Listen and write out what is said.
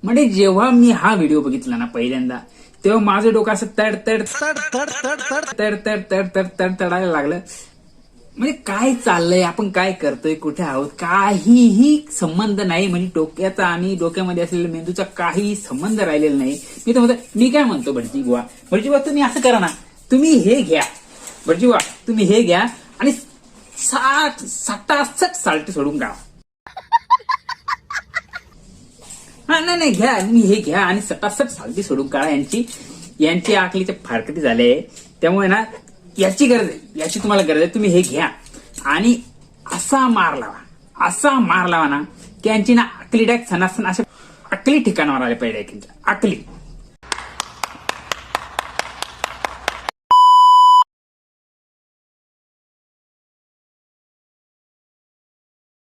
म्हणजे जेव्हा मी हा व्हिडिओ बघितला ना पहिल्यांदा, तेव्हा माझं डोकं असं तड तड तड तड तड तड तड तड तड तड तड तडायला लागलं. म्हणजे काय चाललंय, आपण काय करतोय, कुठे आहोत, काहीही संबंध नाही. म्हणजे डोक्याचा आणि डोक्यामध्ये असलेल्या मेंदूचा काही संबंध राहिलेला नाही. मी काय म्हणतो भटजी बुवा तुम्ही असं करा ना, तुम्ही हे घ्या भटजी बुवा, तुम्ही हे घ्या आणि सटासट साल्ट सोडून काढा. हा नाही घ्या, तुम्ही हे घ्या आणि सटासट साल्टी सोडून काढा. यांची आकलीचे फारकती झाले. त्यामुळे ना याची गरज आहे, याची तुम्हाला गरज आहे. तुम्ही हे घ्या आणि असा मार लावा ना की यांची ना आकली डायरेक्ट सणासण अशा आकली ठिकाणावर आले पाहिजे. आकली